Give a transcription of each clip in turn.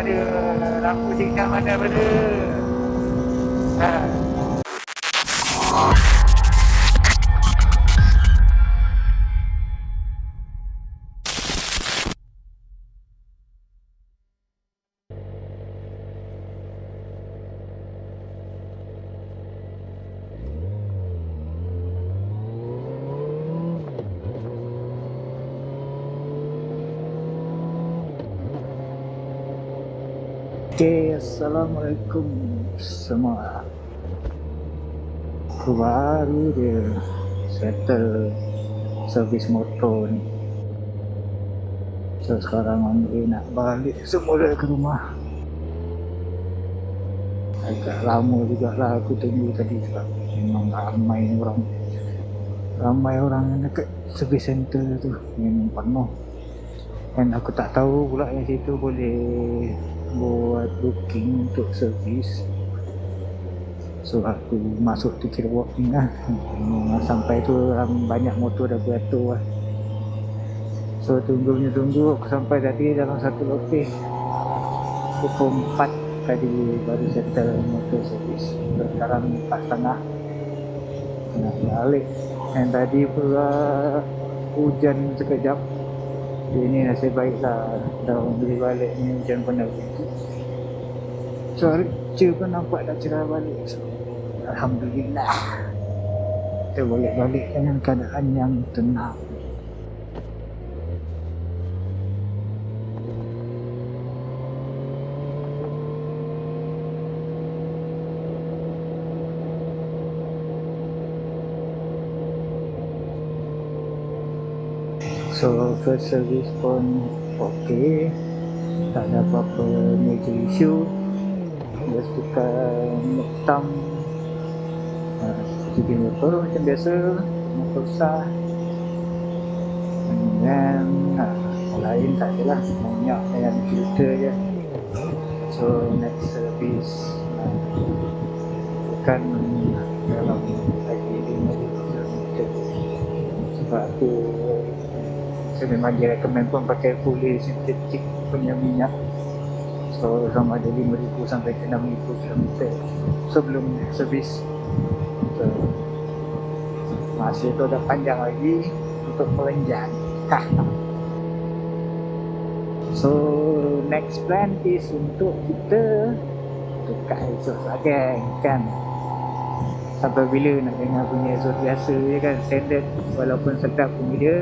ada. Lampu signal mana pada. Ha. Okay, Assalamualaikum semua. Aku baru dia settle servis motor ni. So sekarang Andre nak balik semula ke rumah. Agak lama jugalah aku tunggu tadi sebab memang ramai orang yang dekat servis center tu, memang penuh. Dan aku tak tahu pula yang situ boleh buat booking untuk servis. So aku masuk tu kira walking lah. Sampai tu banyak motor dah beratur lah. So tunggu aku sampai tadi dalam 1 lebih. Pukul 4 tadi baru settle motor servis. So sekarang 4.30 nak balik. Dan tadi pula hujan sekejap. Ini nasib baiklah dah boleh balik ni, hujan pun dah berhenti. Cuaca pun nampak dah cerah balik. So, Alhamdulillah kita boleh balik dengan keadaan yang tenang. So first service pun okey, tak ada apa-apa major issue. Just tukar tam cuci motor macam biasa, motor besar. Dan lain tak adalah, minyak dan filter je. So next service bukan dalam lagi 5 km. Sebab aku memang dia recommend pun pakai fully synthetic punya minyak. So sama ada 5,000 sampai ke 6,000 km sebelum servis. So masih tu dah panjang lagi untuk melenjang. So next plan is untuk kita tukar exhaust lagi kan. Sampai bila nak dengar punya exhaust biasa je kan, standard walaupun sedap punya dia,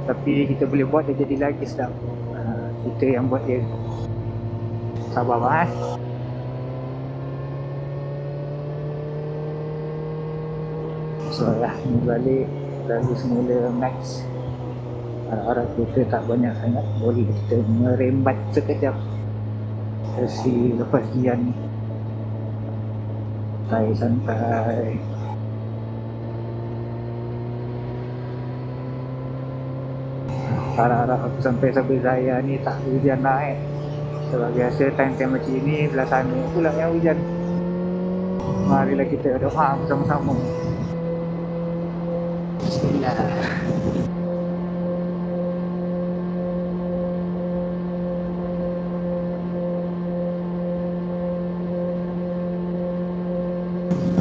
tapi kita boleh buat dia jadi lagi sedap. Kita yang buat dia. Sabar bang. So lah, ni balik lalu semula max. Harap kita tak banyak sangat, boleh kita merembat sekejap sesi lepas jian. Santai-santai. Harap-harap aku sampai Cyberjaya ni tak hujan naik. Sebab biasa time-time macam ni belah sana pula yang hujan. Marilah kita doa bersama-sama. Bismillah.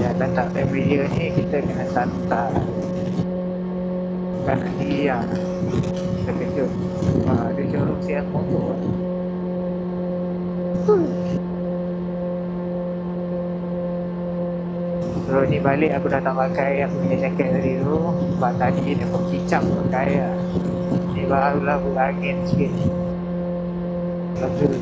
Ya tak familiar ni kita kena santai. Bukan nanti yang terkejut. Dia jorok siap motor. So ni balik aku dah tak pakai aku punya jaket tadi tu. Sebab tadi dia pun kicap pakai lah. Ni barulah berangin sikit. Betul.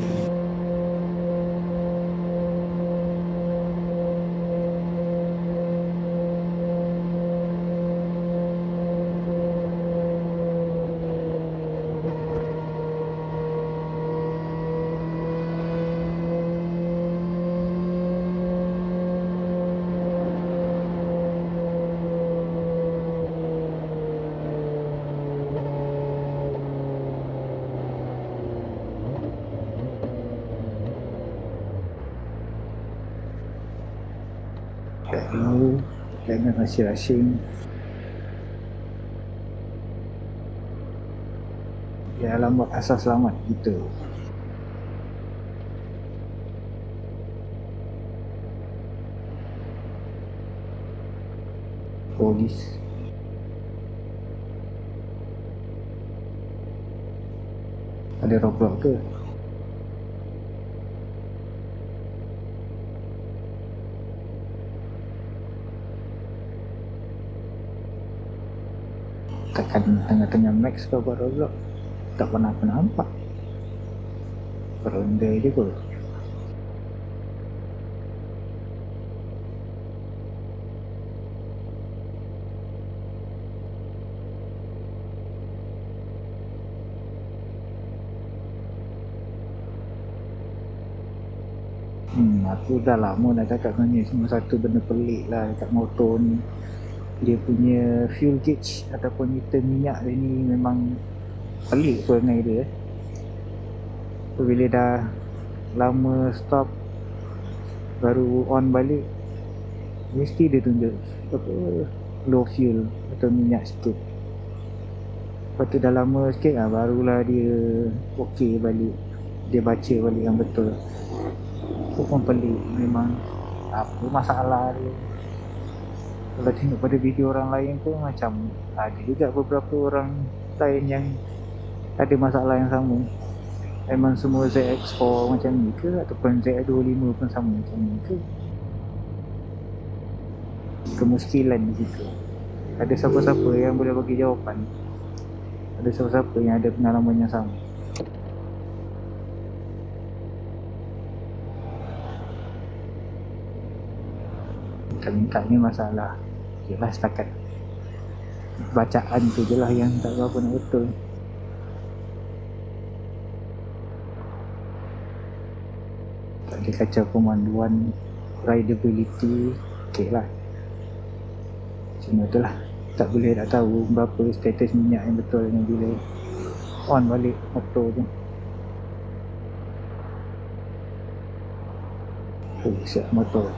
Lalu jangan rasing-rasing. Ya, alamat asal selamat gitu. polis. Ada roadblock ke? Takkan tengah-tengah max kau buat roadblock? Tak pernah aku nampak. Ronda je kot. Aku dah lama dah cakap dengan ni, cuma satu benda pelik lah dekat motor ni. Dia punya fuel gauge ataupun meter minyak dia ni memang pelik perangai dia. Bila dah lama stop baru on balik, mesti dia tunjuk apa, low fuel atau minyak sikit. Lepas tu dah lama sikit lah, barulah dia ok balik, dia baca balik yang betul. Itu pun pelik, memang apa masalah dia. Kalau tengok pada video orang lain tu macam ada juga beberapa orang lain yang ada masalah yang sama. Memang semua ZX4 macam ni ke, ataupun ZX25 pun sama macam ni ke? Kemuskilan di situ. Ada siapa-siapa yang boleh bagi jawapan? Ada siapa-siapa yang ada pengalaman yang sama? Minta ni masalah jelas setakat bacaan tu je lah yang tak berapa nak betul. Tak ada kacau pemanduan, rideability, ok lah. Cuma tu lah, tak boleh nak tahu berapa status minyak yang betul ni bila on balik motor tu. Siap motor.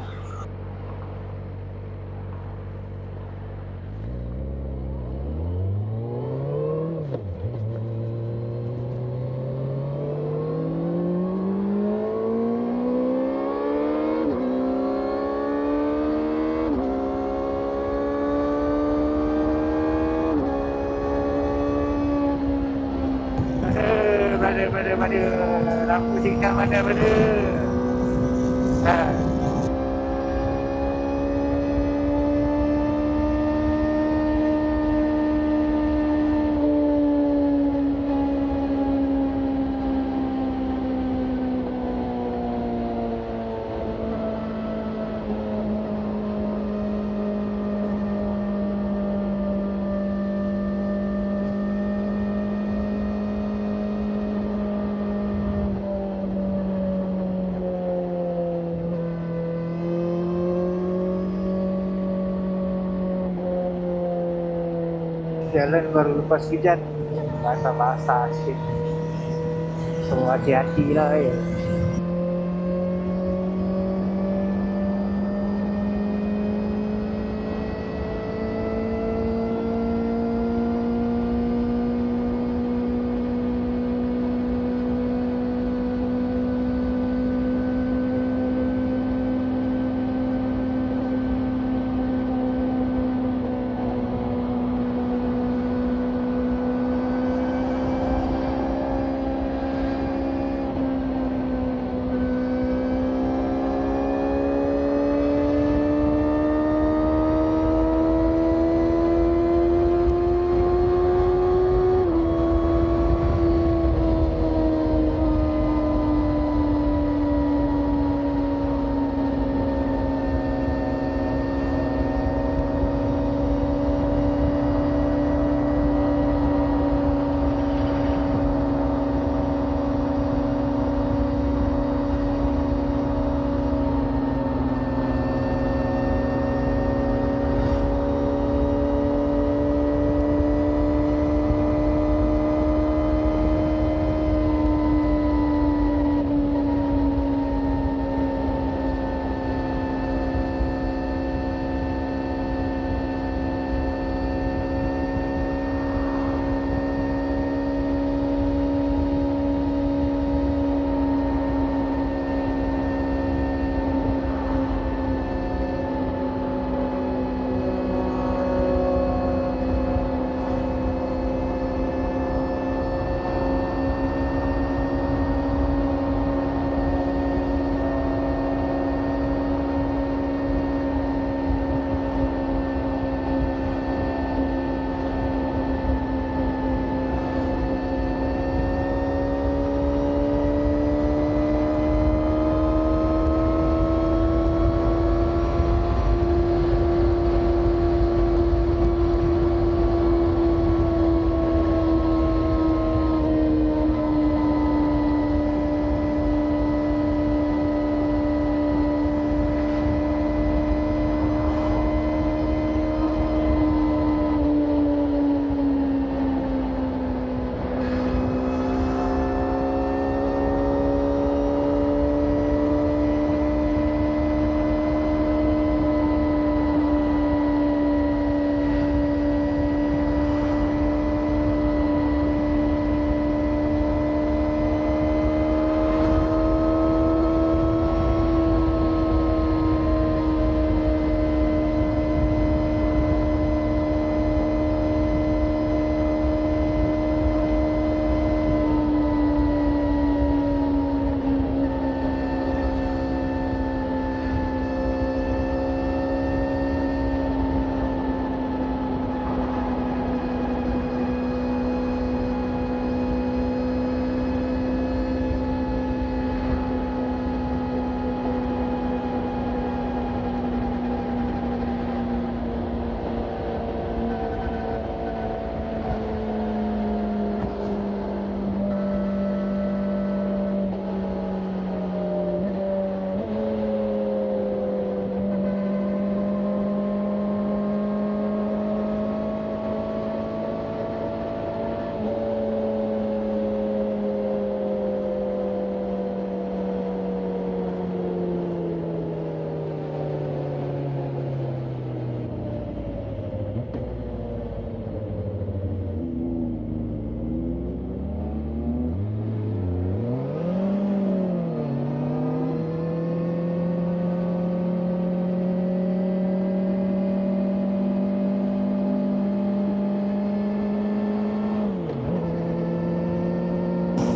Pada lampu signal mana pada jalan baru lepas hujan, basah-basah sikit, so hati-hati lah ya.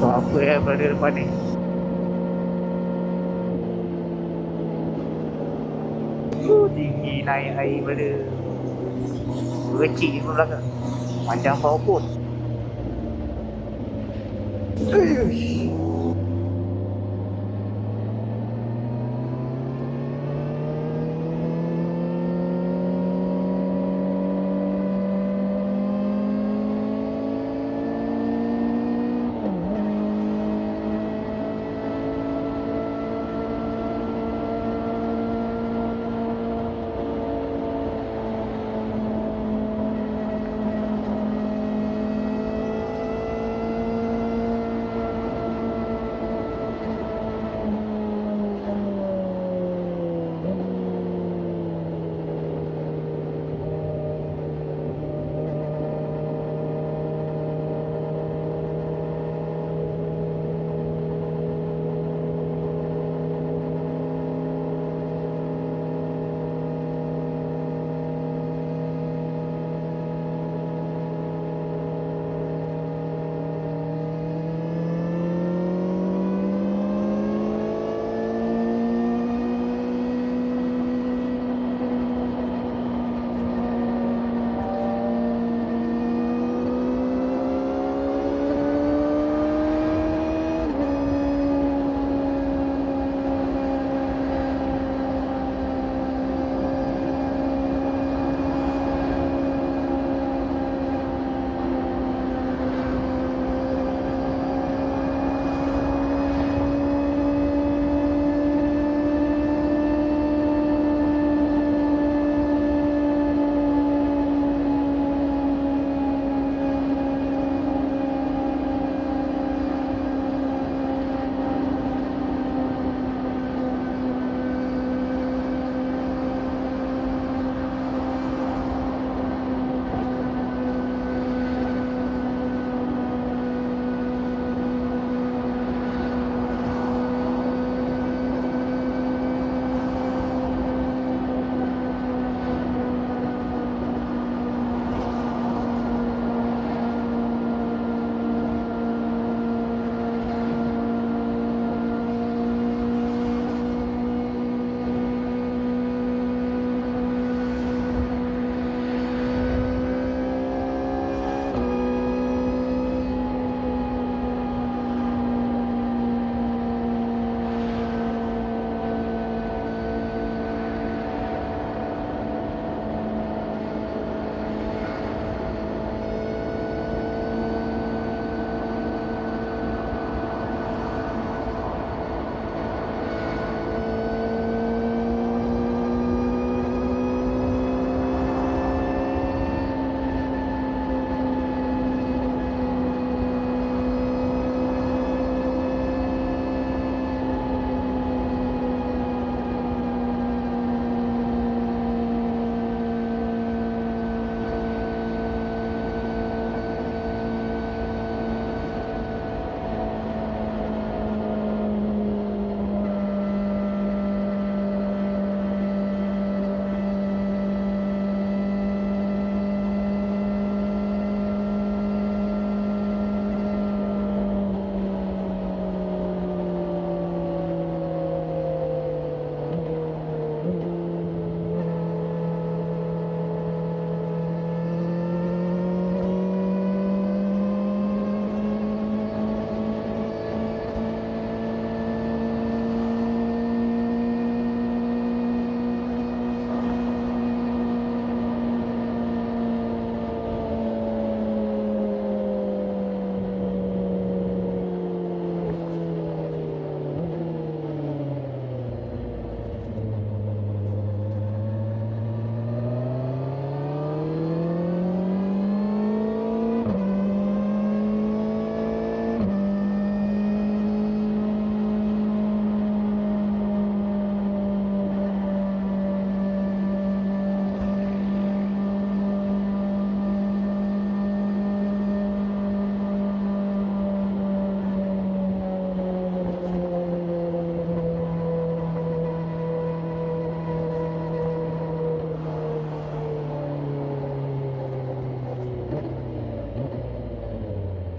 Buat apa ya berada depan ni? Tinggi naik air pada kecil pun belakang. Macam powerboat. Uish.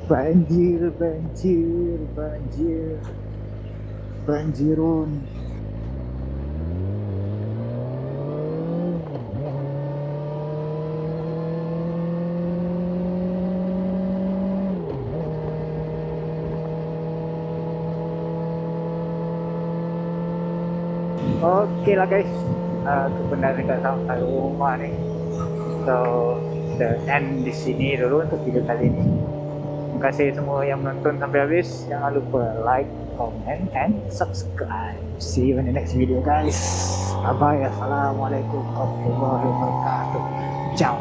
Banjir, banjir, banjir, banjirun. Oke lah guys, aku benar dekat sampai rumah nih. So, the end di sini dulu untuk video kali ini. Terima kasih semua yang menonton sampai habis. Jangan lupa like, comment, and subscribe. See you in the next video guys. Bye bye. Assalamualaikum warahmatullahi wabarakatuh. Ciao.